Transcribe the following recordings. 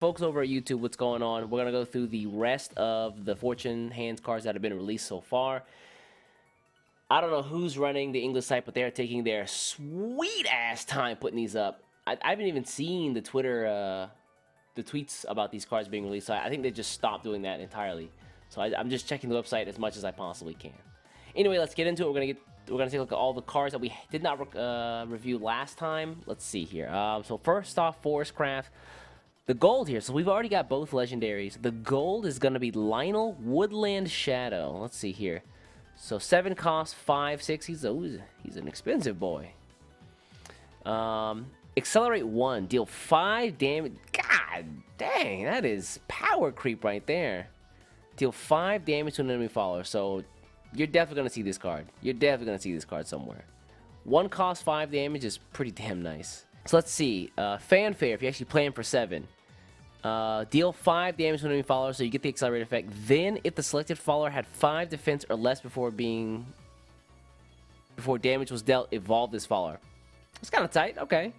Folks over at YouTube, what's going on? We're going to go through the rest of the Fortune Hands cards that have been released so far. I don't know who's running the English site, but they're taking their sweet-ass time putting these up. I haven't even seen the Twitter, the tweets about these cards being released, so I think they just stopped doing that entirely. So I'm just checking the website as much as I possibly can. Anyway, let's get into it. We're gonna take a look at all the cards that we did not review last time. Let's see here. So first off, Forestcraft. The gold here, so we've already got both legendaries. The gold is going to be Linkle, Woodland Shadow. Let's see here. So 7 cost, 5, 6. He's an expensive boy. Accelerate 1, deal 5 damage. God dang, that is power creep right there. Deal 5 damage to an enemy follower. So you're definitely going to see this card. You're definitely going to see this card somewhere. 1 cost, 5 damage is pretty damn nice. So let's see. Fanfare, if you actually play him for 7. Deal 5 damage to an enemy follower, so you get the accelerate effect. Then, if the selected follower had 5 defense or less before damage was dealt, evolve this follower. It's kind of tight. Okay.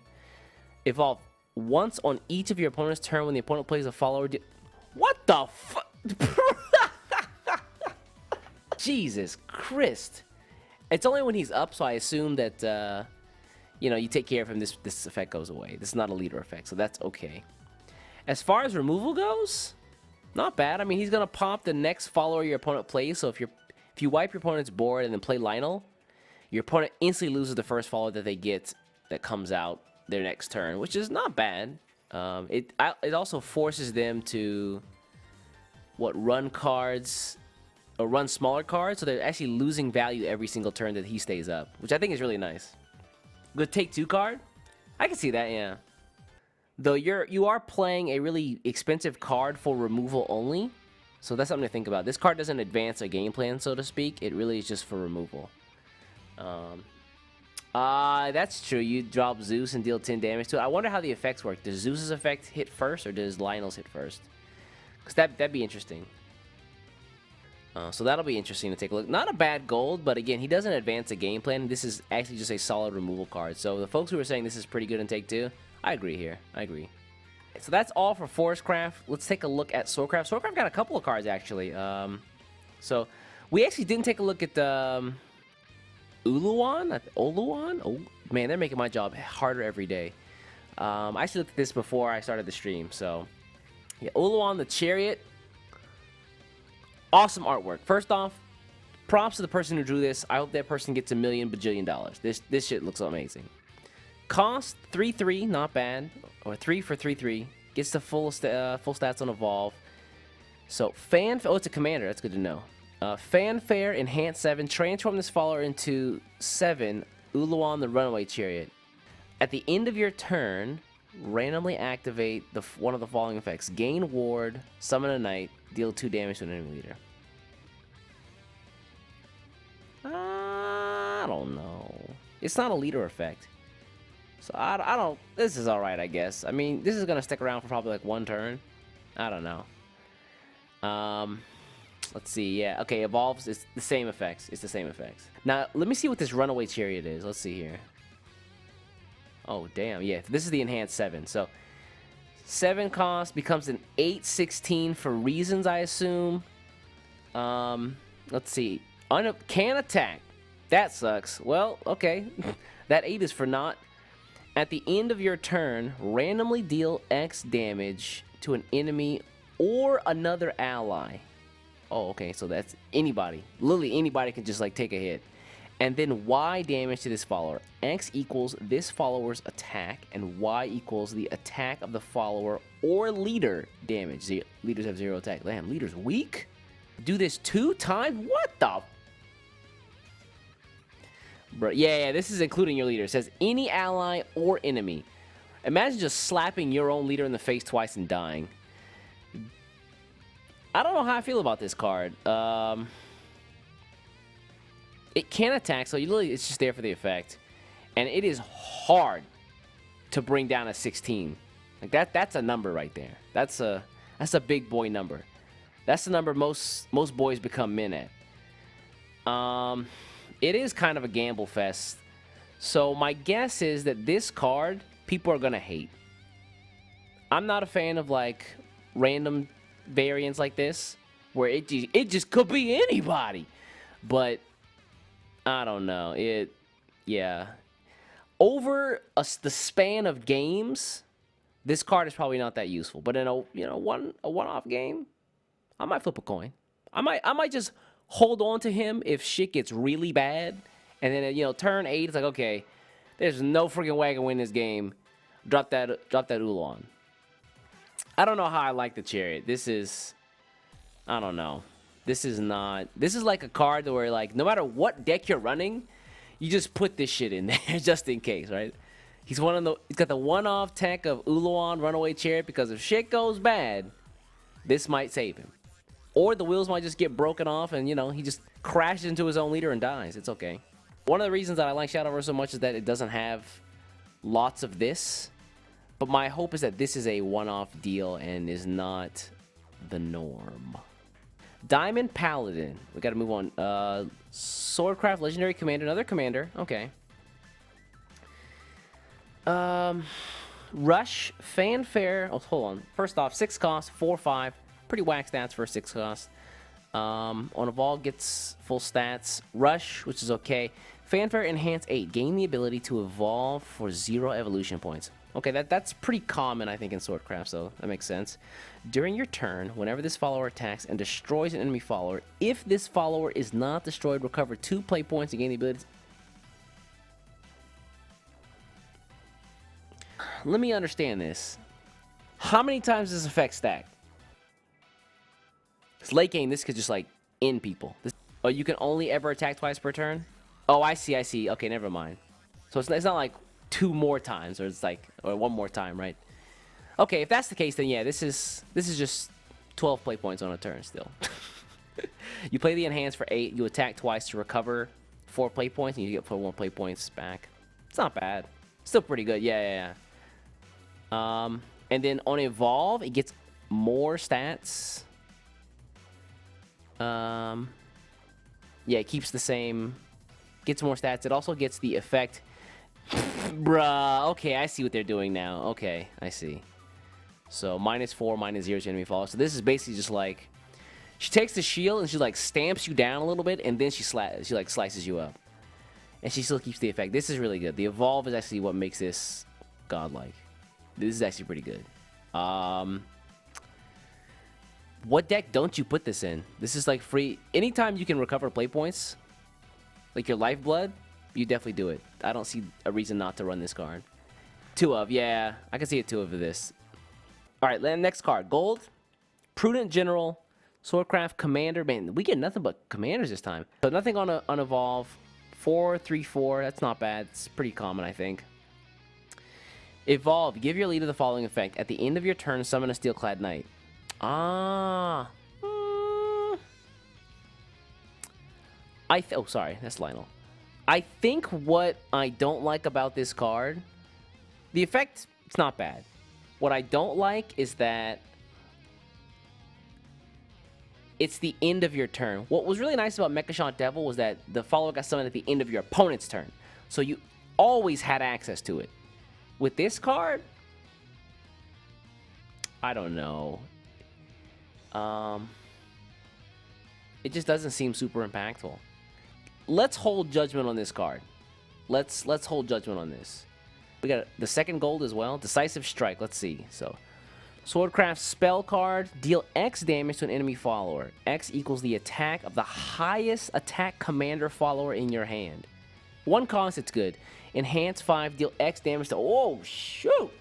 Evolve once on each of your opponent's turn when the opponent plays a follower. What the fuck? Jesus Christ. It's only when he's up, so I assume that, you take care of him, this effect goes away. This is not a leader effect, so that's okay. As far as removal goes, not bad. I mean, he's going to pop the next follower your opponent plays, so if you wipe your opponent's board and then play Linkle, your opponent instantly loses the first follower that they get that comes out their next turn, which is not bad. It also forces them to, run cards, or run smaller cards, so they're actually losing value every single turn that he stays up, which I think is really nice. Good take 2 card? I can see that, yeah. Though you are playing a really expensive card for removal only, so that's something to think about. This card doesn't advance a game plan, so to speak. It really is just for removal. That's true. You drop Zeus and deal 10 damage to it. I wonder how the effects work. Does Zeus's effect hit first, or does Linkle's hit first? Because that'd be interesting. So that'll be interesting to take a look. Not a bad gold, but again, he doesn't advance a game plan. This is actually just a solid removal card. So the folks who are saying this is pretty good in take 2, I agree here. I agree. So that's all for Forestcraft. Let's take a look at Swordcraft. Swordcraft got a couple of cards, actually. So we actually didn't take a look at Uluan? Oluan? Oh, man, they're making my job harder every day. I actually looked at this before I started the stream. So, yeah, Uluan the Chariot. Awesome artwork. First off, props to the person who drew this. I hope that person gets $1 million bajillion. This shit looks amazing. Cost 3/3, not bad, or 3 for 3/3. Gets the full stats on evolve. So oh, it's a commander. That's good to know. Fanfare, enhance 7. Transform this follower into 7. Uluan the Runaway Chariot. At the end of your turn, randomly activate one of the following effects: gain ward, summon a knight, deal 2 damage to an enemy leader. I don't know. It's not a leader effect. So I don't. This is alright, I guess. I mean, this is gonna stick around for probably like 1 turn. I don't know. Let's see. Yeah. Okay. Evolves. It's the same effects. It's the same effects. Now let me see what this Runaway Chariot is. Let's see here. Oh damn. Yeah. This is the enhanced 7. So 7 cost becomes an 8/16 for reasons, I assume. Let's see. Can attack. That sucks. Well, okay. That 8 is for naught. At the end of your turn, randomly deal X damage to an enemy or another ally. Oh, okay, so that's anybody. Literally anybody can just like take a hit. And then Y damage to this follower. X equals this follower's attack, and Y equals the attack of the follower or leader damage. See, leaders have 0 attack. Damn, leader's weak? Do this 2 times? What the? Bro, yeah, this is including your leader. It says any ally or enemy. Imagine just slapping your own leader in the face twice and dying. I don't know how I feel about this card. It can attack, so it's just there for the effect. And it is hard to bring down a 16. Like that's a number right there. That's a big boy number. That's the number most boys become men at. It is kind of a gamble fest. So my guess is that this card, people are going to hate. I'm not a fan of like random variants like this where it just could be anybody. But I don't know. Yeah. Over the span of games, this card is probably not that useful. But in a one-off game, I might flip a coin. I might just hold on to him if shit gets really bad, and then turn 8, it's like, okay, there's no freaking way I can win this game. Drop that Ulan. I don't know how I like the Chariot. I don't know. This is like a card where, like, no matter what deck you're running, you just put this shit in there just in case, right? He's got the one-off tech of Uluan Runaway Chariot, because if shit goes bad, this might save him. Or the wheels might just get broken off and, he just crashes into his own leader and dies. It's okay. One of the reasons that I like Shadowverse so much is that it doesn't have lots of this. But my hope is that this is a one-off deal and is not the norm. Diamond Paladin. We gotta move on. Swordcraft Legendary Commander. Another commander. Okay. Rush. Fanfare. Oh, hold on. First off, 6 cost, 4/5. Pretty whack stats for 6 cost. On Evolve gets full stats. Rush, which is okay. Fanfare Enhance 8. Gain the ability to evolve for 0 evolution points. Okay, that's pretty common, I think, in Swordcraft, so that makes sense. During your turn, whenever this follower attacks and destroys an enemy follower, if this follower is not destroyed, recover 2 play points and gain the ability. Let me understand this. How many times does this effect stack? It's late game, this could just, like, end people. Oh, you can only ever attack twice per turn? Oh, I see. Okay, never mind. So it's not like 2 more times, or it's like, or 1 more time, right? Okay, if that's the case, then yeah, this is just 12 play points on a turn still. You play the Enhance for 8, you attack twice to recover 4 play points, and you get 1 play points back. It's not bad. Still pretty good, yeah. And then on Evolve, it gets more stats. Yeah, it keeps the same, gets more stats. It also gets the effect. Bruh, okay, I see what they're doing now. Okay, I see. So, -4, -0 to enemy follower. So this is basically just like, she takes the shield and she, like, stamps you down a little bit, and then she like, slices you up. And she still keeps the effect. This is really good. The Evolve is actually what makes this godlike. This is actually pretty good. What deck don't you put this in? This is, like, free. Anytime you can recover play points, like your Lifeblood, you definitely do it. I don't see a reason not to run this card. 2 of, yeah. I can see a 2 of this. Alright, next card. Gold. Prudent General. Swordcraft Commander. Man, we get nothing but commanders this time. So nothing on Evolve. 4/3/4. That's not bad. It's pretty common, I think. Evolve. Give your leader the following effect. At the end of your turn, summon a Steel-clad Knight. Oh, sorry. That's Lionel. I think what I don't like about this card, the effect, it's not bad. What I don't like is that it's the end of your turn. What was really nice about Mechashant Devil was that the follower got summoned at the end of your opponent's turn. So you always had access to it. With this card, I don't know. It just doesn't seem super impactful. Let's hold judgment on this card. Let's hold judgment on this. We got the second gold as well. Decisive Strike. Let's see. So, Swordcraft spell card. Deal X damage to an enemy follower. X equals the attack of the highest attack commander follower in your hand. 1 cost, it's good. Enhance 5. Deal X damage to... Oh, shoot!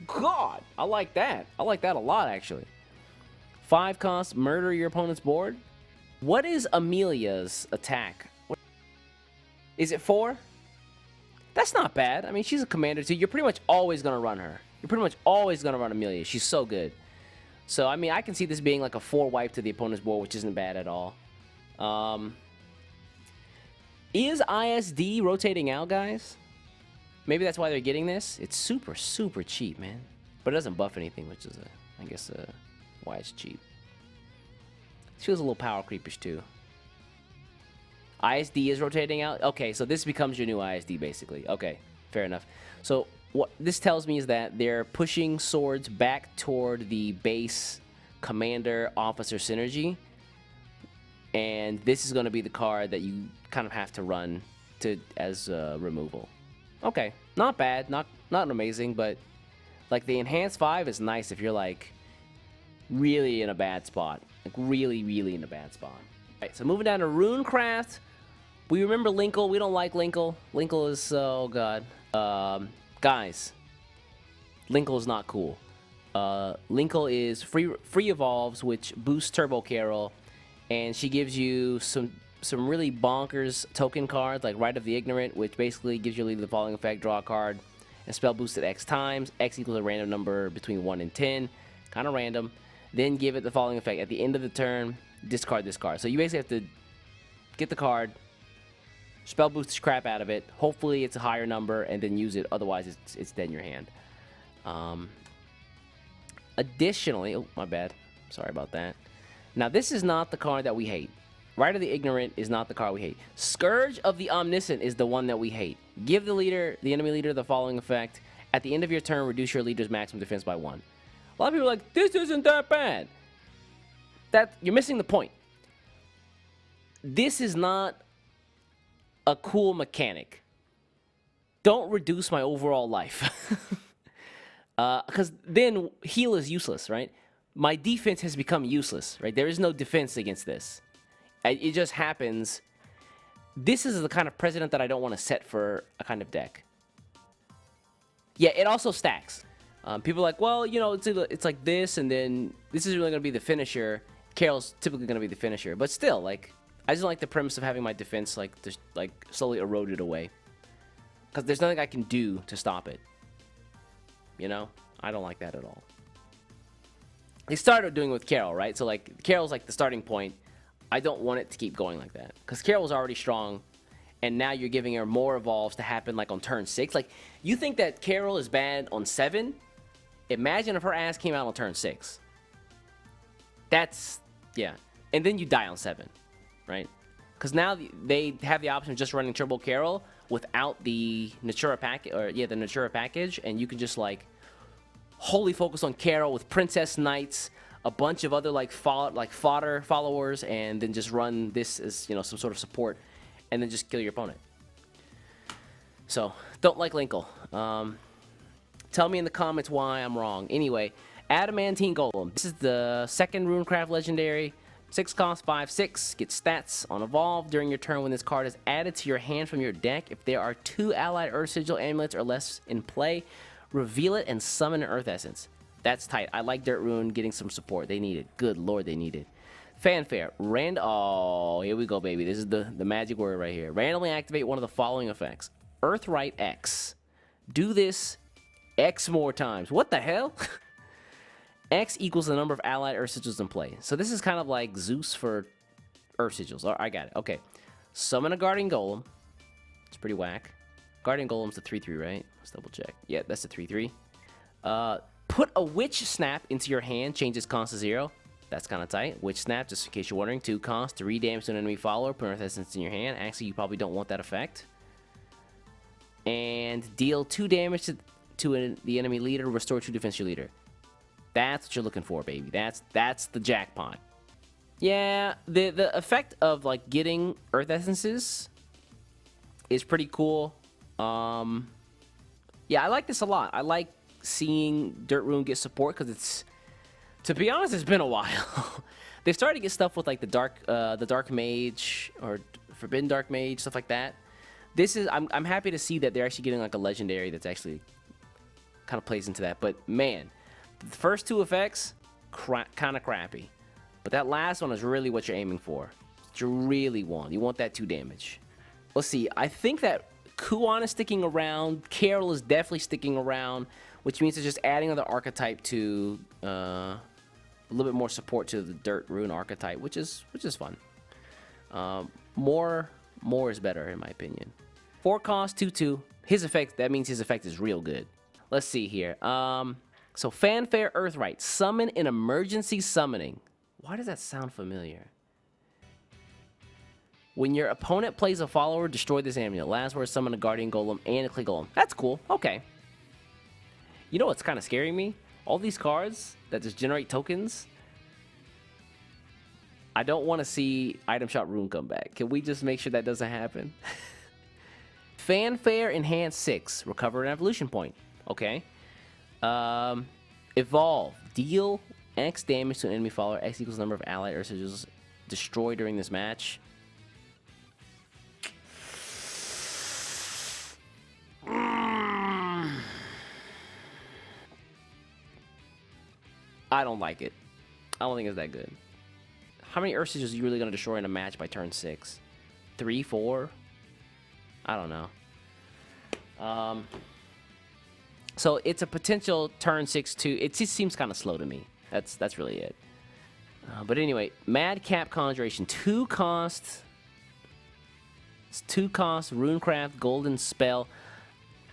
God! I like that. I like that a lot, actually. 5 cost. Murder your opponent's board. What is Amelia's attack? Is it 4? That's not bad. I mean, she's a commander too. You're pretty much always going to run her. You're pretty much always going to run Amelia. She's so good. So, I mean, I can see this being like a 4 wipe to the opponent's board, which isn't bad at all. Is ISD rotating out, guys? Maybe that's why they're getting this. It's super, super cheap, man. But it doesn't buff anything, which is, I guess, why it's cheap. It feels a little power creepish, too. ISD is rotating out? Okay, so this becomes your new ISD, basically. Okay, fair enough. So, what this tells me is that they're pushing swords back toward the base commander officer synergy, and this is going to be the card that you kind of have to run to as removal. Okay, not bad, not amazing, but like the enhanced 5 is nice if you're like really in a bad spot, like really in a bad spot. All right, so moving down to Runecraft. We remember Linkle. We don't like Linkle. Linkle is oh god. Guys, Linkle is not cool. Linkle is free evolves, which boosts Turbo Carol, and she gives you some really bonkers token cards like Rite of the Ignorant, which basically gives your leader the following effect: draw a card and spell boosted X times. X equals a random number between 1 and 10, kind of random. Then give it the following effect: at the end of the turn, discard this card. So you basically have to get the card, spell boost the crap out of it. Hopefully it's a higher number, and then use it. Otherwise, it's dead in your hand. Additionally, oh my bad, sorry about that. Now this is not the card that we hate. Rite of the Ignorant is not the card we hate. Scourge of the Omniscient is the one that we hate. Give the enemy leader, the following effect: at the end of your turn, reduce your leader's maximum defense by 1. A lot of people are like, this isn't that bad. You're missing the point. This is not a cool mechanic. Don't reduce my overall life. Because then heal is useless, right? My defense has become useless, right? There is no defense against this. It just happens. This is the kind of precedent that I don't want to set for a kind of deck. Yeah, it also stacks. People are like, well, you know, it's like this, and then this is really going to be the finisher. Carol's typically going to be the finisher. But still, like, I just don't like the premise of having my defense, like, just, like slowly eroded away. Because there's nothing I can do to stop it. You know? I don't like that at all. They started doing it with Carol, right? So, like, Carol's, like, the starting point. I don't want it to keep going like that. Because Carol's already strong, and now you're giving her more evolves to happen, like, on turn 6. Like, you think that Carol is bad on 7? Imagine if her ass came out on turn 6. That's, yeah. And then you die on 7, right? Because now they have the option of just running Turbo Carol without the Natura package, or yeah, the Natura package, and you can just like wholly focus on Carol with Princess Knights, a bunch of other like fodder followers, and then just run this as, you know, some sort of support, and then just kill your opponent. So don't like Linkle. Tell me in the comments why I'm wrong. Anyway, Adamantine Golem. This is the second Runecraft legendary. 6 cost, 5/6. Get stats on evolve during your turn when this card is added to your hand from your deck. If there are 2 allied Earth Sigil amulets or less in play, reveal it and summon an Earth Essence. That's tight. I like Dirt Rune getting some support. They need it. Good lord, they need it. Fanfare. Oh, here we go, baby. This is the magic word right here. Randomly activate one of the following effects. Earthright X. Do this X more times. What the hell? X equals the number of allied Earth Sigils in play. So this is kind of like Zeus for Earth Sigils. Oh, I got it. Okay. Summon a Guardian Golem. It's pretty whack. Guardian Golem's the 3/3, right? Let's double check. Yeah, that's the 3/3. Put a Witch Snap into your hand. Change its cost to 0. That's kind of tight. Witch Snap, just in case you're wondering. 2 cost, 3 damage to an enemy follower. Put an Earth Essence in your hand. Actually, you probably don't want that effect. And deal 2 damage to the enemy leader. Restore 2 defense to your leader. That's what you're looking for, baby. That's the jackpot. Yeah, the effect of like getting Earth Essences is pretty cool. Yeah, I like this a lot. I like seeing Dirt Rune get support because it's, to be honest, it's been a while. They've started to get stuff with like the Dark Mage or Forbidden Dark Mage, stuff like that. This is I'm happy to see that they're actually getting like a legendary that's actually kind of plays into that. But man, the first 2 effects, kind of crappy. But that last one is really what you're aiming for. What you really want. You want that 2 damage. Let's see. I think that Kuon is sticking around. Carol is definitely sticking around, which means it's just adding another archetype to a little bit more support to the Dirt Rune archetype, which is fun. More is better in my opinion. 4 cost, 2/2. His effect, that means his effect is real good. Let's see here. So Fanfare Earthright. Summon an emergency summoning. Why does that sound familiar? When your opponent plays a follower, destroy this amulet. Last word, summon a Guardian Golem and a Clay Golem. That's cool. Okay. You know what's kind of scaring me? All these cards that just generate tokens. I don't want to see Item Shop Rune come back. Can we just make sure that doesn't happen? Fanfare Enhance 6. Recover an evolution point. Okay. Evolve. Deal X damage to an enemy follower. X equals the number of allied Earth sigils destroyed during this match. I don't like it. I don't think it's that good. How many Earth sigils are you really going to destroy in a match by turn 6? 3, 4? I don't know. So it's a potential turn 6-2. It just seems kind of slow to me. That's really it. But anyway, Madcap Conjuration. 2 cost. It's 2 cost. Runecraft Golden Spell.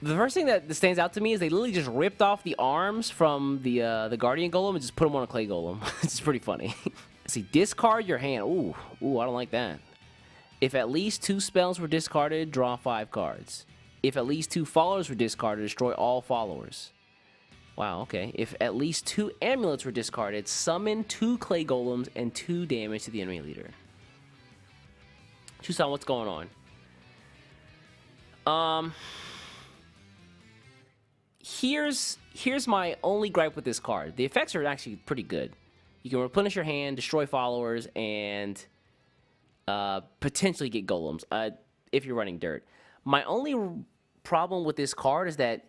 The first thing that stands out to me is they literally just ripped off the arms from the Guardian Golem and just put them on a Clay Golem. It's pretty funny. See, discard your hand. Ooh, I don't like that. If at least 2 spells were discarded, draw 5 cards. If at least 2 followers were discarded, destroy all followers. Wow, okay. If at least 2 amulets were discarded, summon 2 Clay Golems and 2 damage to the enemy leader. Chusan, what's going on? Here's my only gripe with this card. The effects are actually pretty good. You can replenish your hand, destroy followers, and potentially get golems if you're running dirt. My only problem with this card is that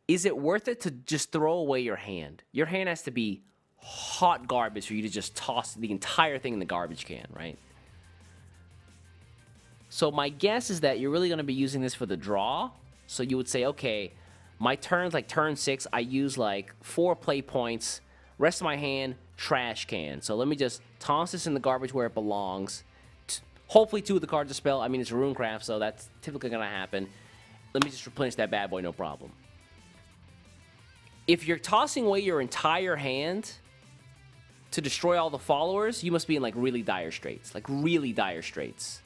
is it worth it to just throw away your hand? Your hand has to be hot garbage for you to just toss the entire thing in the garbage can, right? So my guess is that you're really going to be using this for the draw. So you would say, okay, my turns, like turn 6, I use like 4 play points. Rest of my hand, trash can. So let me just toss this in the garbage where it belongs. Hopefully 2 of the cards are spell. I mean, it's Runecraft, so that's typically going to happen. Let me just replenish that bad boy, no problem. If you're tossing away your entire hand to destroy all the followers, you must be in like really dire straits. Like really dire straits.